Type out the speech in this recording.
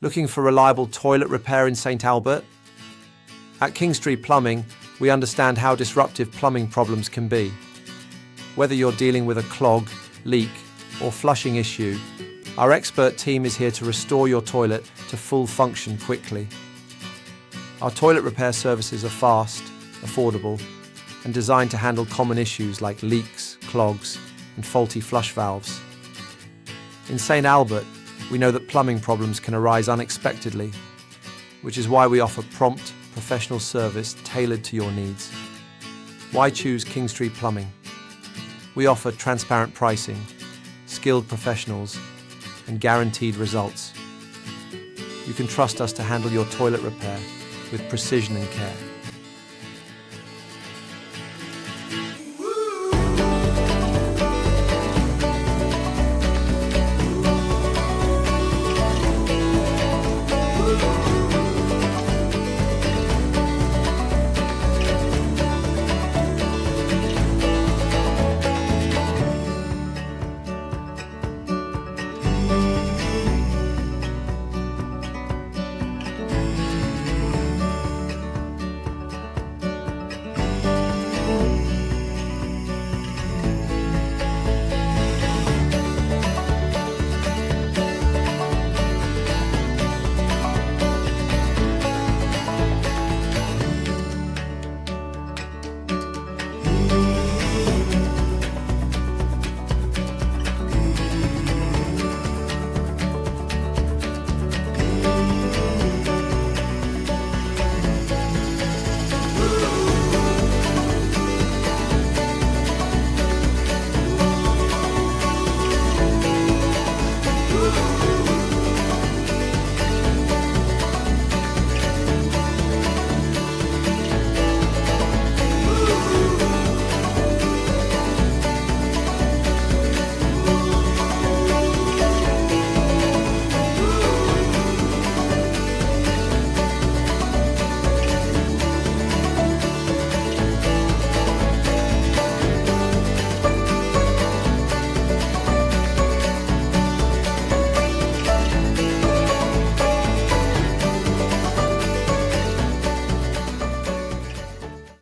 Looking for reliable toilet repair in St. Albert? At Kingstree Plumbing, we understand how disruptive plumbing problems can be. Whether you're dealing with a clog, leak, or flushing issue, our expert team is here to restore your toilet to full function quickly. Our toilet repair services are fast, affordable, and designed to handle common issues like leaks, clogs, and faulty flush valves. In St. Albert, we know that plumbing problems can arise unexpectedly, which is why we offer prompt, professional service tailored to your needs. Why choose Kingstree Plumbing? We offer transparent pricing, skilled professionals, and guaranteed results. You can trust us to handle your toilet repair with precision and care.